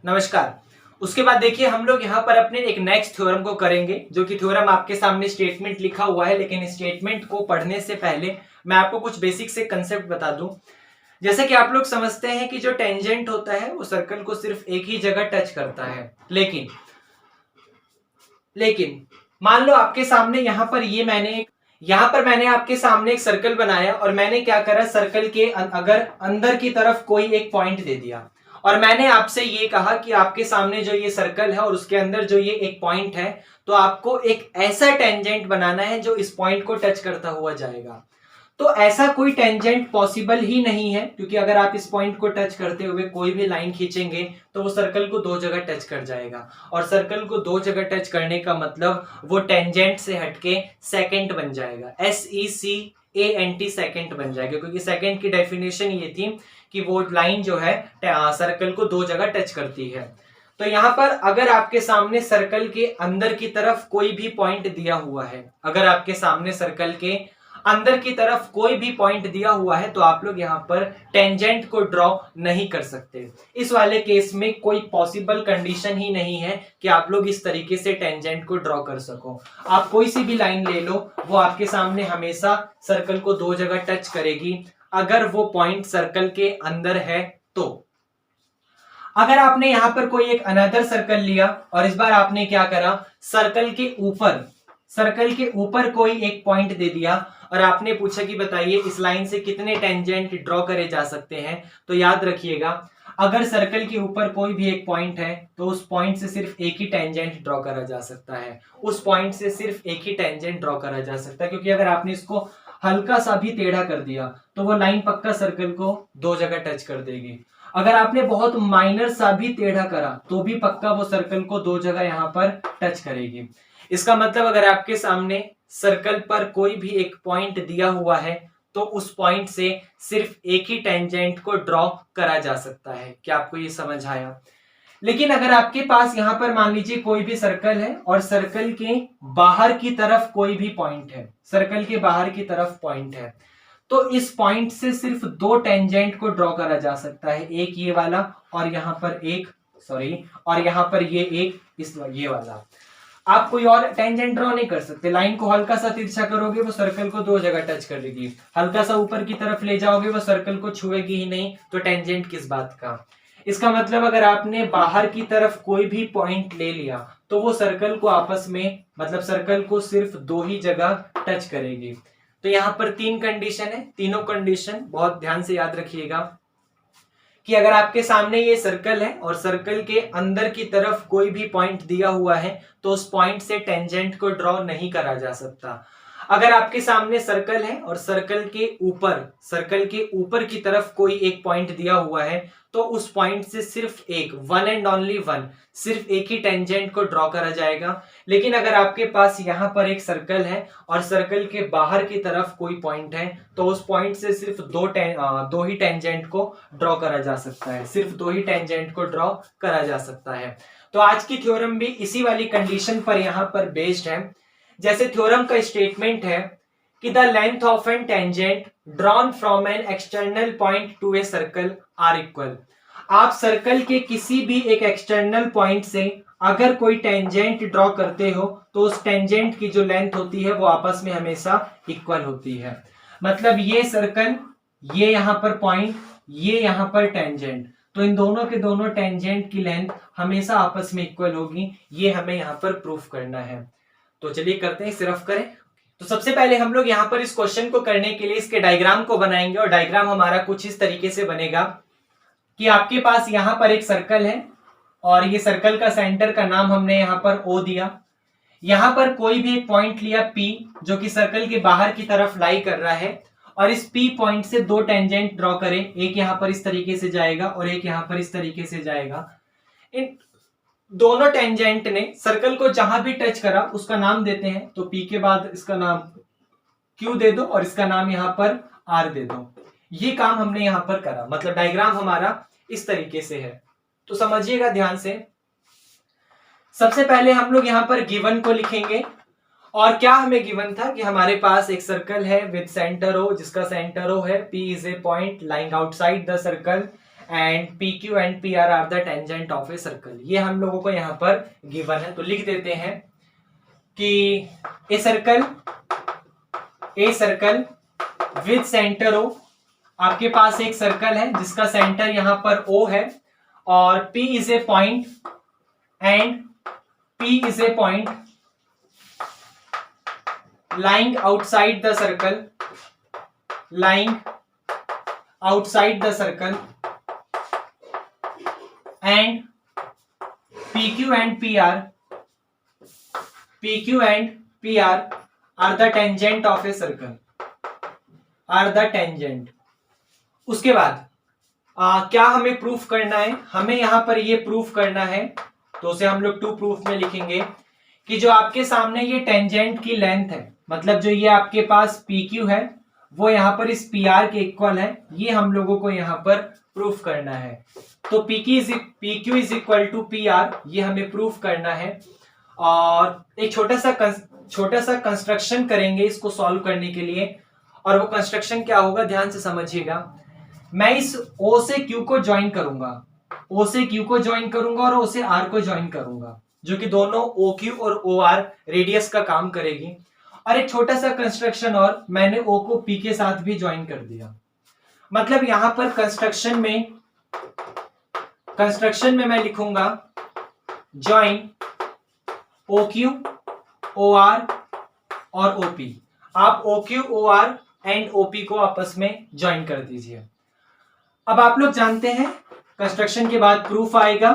नमस्कार। उसके बाद देखिए हम लोग यहाँ पर अपने एक नेक्स्ट थ्योरम को करेंगे, जो कि थ्योरम आपके सामने स्टेटमेंट लिखा हुआ है, लेकिन स्टेटमेंट को पढ़ने से पहले मैं आपको कुछ बेसिक से कंसेप्ट बता दूं। जैसे कि आप लोग समझते हैं कि जो टेंजेंट होता है वो सर्कल को सिर्फ एक ही जगह टच करता है, लेकिन मान लो आपके सामने यहाँ पर मैंने आपके सामने एक सर्कल बनाया और मैंने क्या करा, सर्कल के अगर अंदर की तरफ कोई एक पॉइंट दे दिया और मैंने आपसे ये कहा कि आपके सामने जो ये सर्कल है और उसके अंदर जो ये एक पॉइंट है, तो आपको एक ऐसा टेंजेंट बनाना है जो इस पॉइंट को टच करता हुआ जाएगा। तो ऐसा कोई टेंजेंट पॉसिबल ही नहीं है, क्योंकि अगर आप इस पॉइंट को टच करते हुए कोई भी लाइन खींचेंगे तो वो सर्कल को दो जगह टच कर जाएगा, और सर्कल को दो जगह टच करने का मतलब वो टेंजेंट से हटके सेकेंट बन जाएगा, SECANT सेकेंट बन जाएगा, क्योंकि सेकेंट की डेफिनेशन ये थी कि वो लाइन जो है सर्कल को दो जगह टच करती है। तो यहां पर अगर आपके सामने सर्कल के अंदर की तरफ कोई भी पॉइंट दिया हुआ है, अगर आपके सामने सर्कल के अंदर की तरफ कोई भी पॉइंट दिया हुआ है, तो आप लोग यहाँ पर टेंजेंट को ड्रॉ नहीं कर सकते। इस वाले केस में कोई पॉसिबल कंडीशन ही नहीं है कि आप लोग इस तरीके से टेंजेंट को ड्रॉ कर सको। आप कोई सी भी लाइन ले लो, वो आपके सामने हमेशा सर्कल को दो जगह टच करेगी, अगर वो पॉइंट सर्कल के अंदर है तो। अगर आपने यहां पर कोई एक अनदर सर्कल लिया और इस बार आपने क्या करा, सर्कल के ऊपर कोई एक पॉइंट दे दिया और आपने पूछा कि बताइए इस लाइन से कितने टेंजेंट ड्रॉ करे जा सकते हैं, तो याद रखिएगा अगर सर्कल के ऊपर कोई भी एक पॉइंट है तो उस पॉइंट से सिर्फ एक ही टेंजेंट ड्रॉ करा जा सकता है, उस पॉइंट से सिर्फ एक ही टेंजेंट ड्रॉ करा जा सकता है, क्योंकि अगर आपने इसको हल्का सा भी टेढ़ा कर दिया तो वो लाइन पक्का सर्कल को दो जगह टच कर देगी। अगर आपने बहुत माइनर सा भी टेढ़ा करा तो भी पक्का वो सर्कल को दो जगह यहां पर टच करेगी। इसका मतलब अगर आपके सामने सर्कल पर कोई भी एक पॉइंट दिया हुआ है तो उस पॉइंट से सिर्फ एक ही टेंजेंट को ड्रॉ करा जा सकता है। क्या आपको ये समझ आया? लेकिन अगर आपके पास यहां पर मान लीजिए कोई भी सर्कल है और सर्कल के बाहर की तरफ कोई भी पॉइंट है, सर्कल के बाहर की तरफ पॉइंट है, तो इस पॉइंट से सिर्फ दो टेंजेंट को ड्रॉ करा जा सकता है, एक ये वाला और यहां पर एक और यहां पर ये एक ये वाला। आप कोई और टेंजेंट ड्रॉ नहीं कर सकते। लाइन को हल्का सा तिरछा करोगे वो सर्कल को दो जगह टच कर देगी, हल्का सा ऊपर की तरफ ले जाओगे वो सर्कल को छुएगी ही नहीं, तो टेंजेंट किस बात का। इसका मतलब अगर आपने बाहर की तरफ कोई भी पॉइंट ले लिया तो वो सर्कल को आपस में, मतलब सर्कल को सिर्फ दो ही जगह टच करेगी। तो यहां पर तीन कंडीशन है, तीनों कंडीशन बहुत ध्यान से याद रखिएगा कि अगर आपके सामने ये सर्कल है और सर्कल के अंदर की तरफ कोई भी पॉइंट दिया हुआ है तो उस पॉइंट से टेंजेंट को ड्रॉ नहीं करा जा सकता। अगर आपके सामने सर्कल है और सर्कल के ऊपर की तरफ कोई एक पॉइंट दिया हुआ है तो उस पॉइंट से सिर्फ एक, वन एंड ओनली वन, सिर्फ एक ही टेंजेंट को ड्रॉ करा जाएगा। लेकिन अगर आपके पास यहां पर एक सर्कल है और सर्कल के बाहर की तरफ कोई पॉइंट है तो उस पॉइंट से सिर्फ दो ही टेंजेंट को ड्रॉ करा जा सकता है, सिर्फ दो ही टेंजेंट को ड्रॉ करा जा सकता है। तो आज की थ्योरम भी इसी वाली कंडीशन पर यहां पर बेस्ड है। जैसे थ्योरम का स्टेटमेंट है कि the length of an tangent drawn from an external point to a circle are equal. आप सर्कल के किसी भी एक एक्सटर्नल पॉइंट से अगर कोई टेंजेंट ड्रॉ करते हो तो उस टेंजेंट की जो लेंथ होती है वो आपस में हमेशा इक्वल होती है। मतलब ये सर्कल, ये यहां पर पॉइंट, ये यहां पर टेंजेंट, तो इन दोनों के दोनों टेंजेंट की लेंथ हमेशा आपस में इक्वल होगी। ये हमें यहां पर प्रूफ करना है। तो चलिए करते हैं, सिर्फ करें। तो सबसे पहले हम लोग यहां पर इस क्वेश्चन को करने के लिए इसके डायग्राम को बनाएंगे, और डायग्राम हमारा कुछ इस तरीके से बनेगा कि आपके पास यहां पर एक सर्कल है और ये सर्कल का सेंटर का नाम हमने यहां पर O दिया। यहां पर कोई भी एक पॉइंट लिया P जो कि सर्कल के बाहर की तरफ लाई कर रहा है, और इस P पॉइंट से दो टेंजेंट ड्रॉ करें, एक यहां पर इस तरीके से जाएगा और एक यहां पर इस तरीके से जाएगा। इन दोनों टेंजेंट ने सर्कल को जहां भी टच करा उसका नाम देते हैं, तो P के बाद इसका नाम Q दे दो और इसका नाम यहां पर R दे दो। ये काम हमने यहां पर करा, मतलब डायग्राम हमारा इस तरीके से है। तो समझिएगा ध्यान से। सबसे पहले हम लोग यहां पर गिवन को लिखेंगे, और क्या हमें गिवन था कि हमारे पास एक सर्कल है विद सेंटर O, जिसका सेंटर O है, P is a point lying outside the circle and PQ and PR are the tangent of a circle. ये हम लोगों को यहाँ पर गिवन है, तो लिख देते हैं कि a circle with centre O, आपके पास एक सर्कल है जिसका सेंटर यहां पर O है और P is a point and P is a point lying outside the circle, lying outside the circle, and PQ and PR are the tangent of a circle, are the tangent। उसके बाद क्या हमें proof करना है? हमें यहां पर ये प्रूफ करना है, तो उसे हम लोग टू प्रूफ में लिखेंगे कि जो आपके सामने ये टेंजेंट की लेंथ है, मतलब जो ये आपके पास PQ है वो यहाँ पर इस PR के इक्वल है, ये हम लोगों को यहाँ पर प्रूफ करना है। तो PQ is equal to PR, ये हमें प्रूफ करना है। और एक छोटा सा कंस्ट्रक्शन करेंगे इसको सॉल्व करने के लिए, और वो कंस्ट्रक्शन क्या होगा ध्यान से समझिएगा। मैं इस O से Q को ज्वाइन करूंगा, O से Q को ज्वाइन करूंगा और O से R को ज्वाइन करूंगा, जो कि दोनों OQ और OR रेडियस का काम करेगी। और एक छोटा सा कंस्ट्रक्शन और, मैंने O को P के साथ भी ज्वाइन कर दिया। मतलब यहां पर कंस्ट्रक्शन में मैं लिखूंगा ज्वाइन OQ, OR और OP। आप OQ, OR एंड OP को आपस में ज्वाइन कर दीजिए। अब आप लोग जानते हैं कंस्ट्रक्शन के बाद प्रूफ आएगा,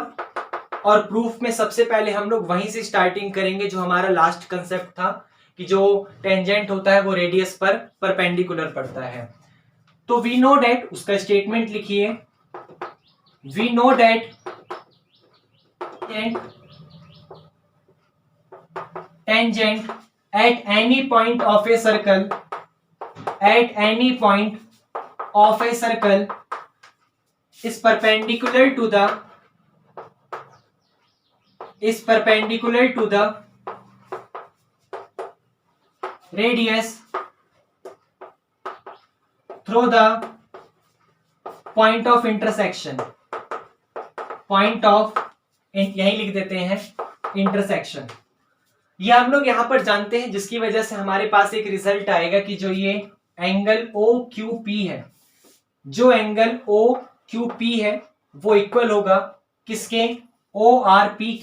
और प्रूफ में सबसे पहले हम लोग वहीं से स्टार्टिंग करेंगे जो हमारा लास्ट कंसेप्ट था कि जो टेंजेंट होता है वो रेडियस पर परपेंडिकुलर पड़ता है। तो वी नो डेट, उसका स्टेटमेंट लिखिए, we know that tangent at any point of a circle, at any point of a circle is perpendicular to the radius through the point of intersection, यही लिख देते हैं intersection. ये हम लोग यहां पर जानते हैं, जिसकी वजह से हमारे पास एक रिजल्ट आएगा कि जो ये एंगल OQP है, जो एंगल OQP है वो इक्वल होगा किसके? ORP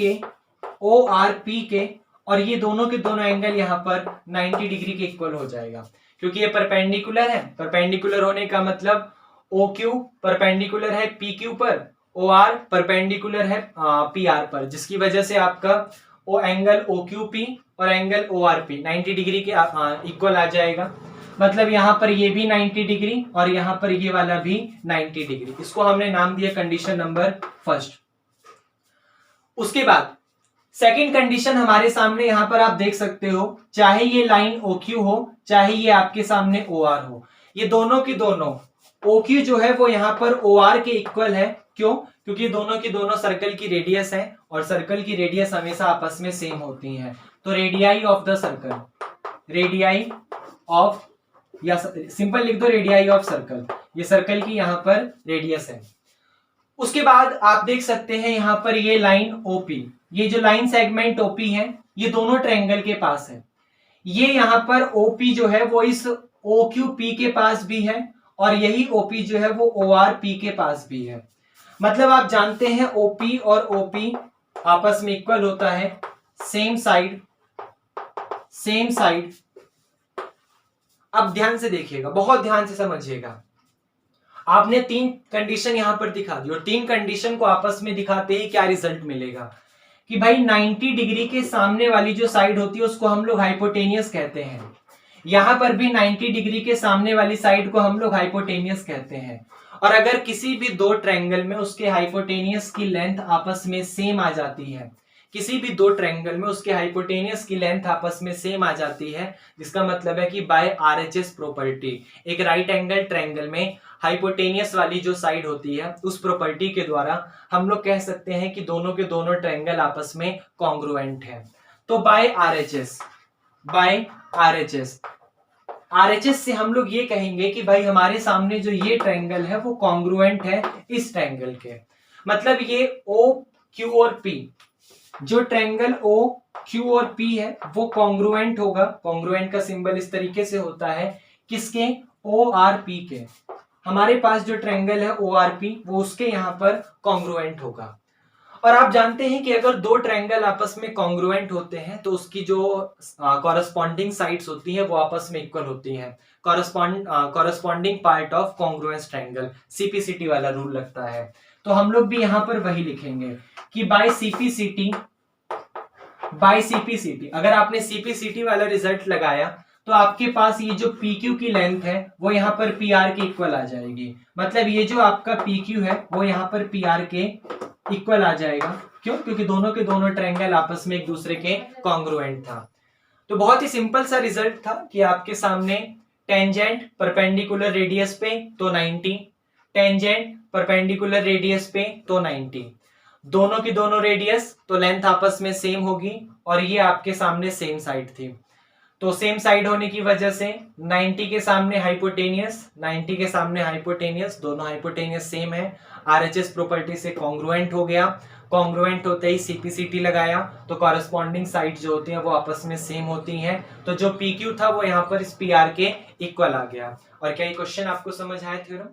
के, और ये दोनों के दोनों एंगल यहाँ पर 90 डिग्री के इक्वल हो जाएगा, क्योंकि ये परपेंडिकुलर है। परपेंडिकुलर होने का मतलब OQ परपेंडिकुलर है PQ पर, OR परपेंडिकुलर है PR पर, जिसकी वजह से आपका वो एंगल OQP और एंगल ORP 90 डिग्री के इक्वल आ जाएगा। मतलब यहां पर ये भी 90 डिग्री और यहां पर ये वाला भी 90 डिग्री। इसको हमने नाम दिया कंडीशन नंबर फर्स्ट। उसके बाद सेकंड कंडीशन हमारे सामने यहां पर आप देख सकते हो, चाहे ये लाइन OQ हो, चाहे ये आपके सामने OR हो, ये दोनों की दोनों OQ जो है वो यहां पर OR के इक्वल है। क्यों? क्योंकि दोनों की दोनों सर्कल की रेडियस है, और सर्कल की रेडियस हमेशा आपस में सेम होती है। तो radii of the circle, radii of, या सिंपल लिख दो रेडियाई ऑफ सर्कल, ये सर्कल की यहां पर रेडियस है। उसके बाद आप देख सकते हैं यहां पर ये लाइन OP, ये जो लाइन सेगमेंट OP है ये दोनों ट्रायंगल के पास है। ये यहां पर OP जो है वो इस OQP के पास भी है, और यही OP जो है वो ORP के पास भी है। मतलब आप जानते हैं OP और OP आपस में इक्वल होता है, सेम साइड। अब ध्यान से देखिएगा, बहुत ध्यान से समझिएगा। आपने 3 कंडीशन यहां पर दिखा दी, और 3 कंडीशन को आपस में दिखाते ही क्या रिजल्ट मिलेगा कि भाई 90 डिग्री के सामने वाली जो साइड होती है उसको हम लोग हाइपोटेनियस कहते हैं। यहां पर भी 90 डिग्री के सामने वाली साइड को हम लोग हाइपोटेनियस कहते हैं। और अगर किसी भी दो ट्रायंगल में उसके हाइपोटेनियस की लेंथ आपस में सेम आ जाती है, किसी भी दो ट्रायंगल में उसके हाइपोटेनियस की लेंथ आपस में सेम आ जाती है, जिसका मतलब है कि बाय RHS प्रॉपर्टी, एक राइट एंगल ट्रायंगल में हाइपोटेनियस वाली जो साइड होती है उस प्रॉपर्टी के द्वारा हम लोग कह सकते हैं कि दोनों के दोनों ट्रायंगल आपस में कॉन्ग्रुएंट है। तो बाय RHS RHS से हम लोग ये कहेंगे कि भाई हमारे सामने जो ये ट्रायंगल है वो कॉन्ग्रुएंट है इस ट्रायंगल के। मतलब ये O Q और P, जो ट्रायंगल O Q और P है वो कॉन्ग्रुएंट होगा। कॉन्ग्रुएंट का सिंबल इस तरीके से होता है किसके, ORP के। हमारे पास जो ट्रायंगल है ORP वो उसके यहां पर कॉन्ग्रुएंट होगा। और आप जानते हैं कि अगर दो ट्रायंगल आपस में कॉन्ग्रुएंट होते हैं तो उसकी जो कॉरस्पॉन्डिंग साइड्स होती हैं वो आपस में इक्वल होती हैं। Corresponding part of congruence triangle, CPCT वाला रूल लगता है। तो हम लोग भी यहां पर वही लिखेंगे कि बाय सीपीसीटी अगर आपने सीपीसीटी वाला रिजल्ट लगाया तो आपके पास ये जो PQ की लेंथ है वो यहाँ पर PR के इक्वल आ जाएगी। मतलब ये जो आपका PQ है वो यहाँ पर PR के इक्वल आ जाएगा। क्यों? क्योंकि दोनों के दोनों ट्रायंगल आपस में एक दूसरे के कॉन्ग्रुएंट था। तो बहुत ही सिंपल सा रिजल्ट था कि आपके सामने टेंजेंट परपेंडिकुलर रेडियस पे तो 90, टेंजेंट परपेंडिकुलर रेडियस पे तो 90, दोनों की दोनों रेडियस तो लेंथ आपस में सेम होगी और ये आपके सामने सेम साइड थी। तो सेम साइड होने की वजह से 90 के सामने हाइपोटेनियस, 90 के सामने हाइपोटेनियस, दोनों हाइपोटेनियस सेम है। RHS प्रॉपर्टी से कॉन्ग्रुएंट हो गया। कॉन्ग्रुएंट होते ही सीपीसीटी लगाया तो कॉरस्पॉन्डिंग साइड जो होती हैं वो आपस में सेम होती हैं। तो जो PQ था वो यहाँ पर इस PR के इक्वल आ गया। और क्या ये क्वेश्चन आपको समझ आया थ्योरम?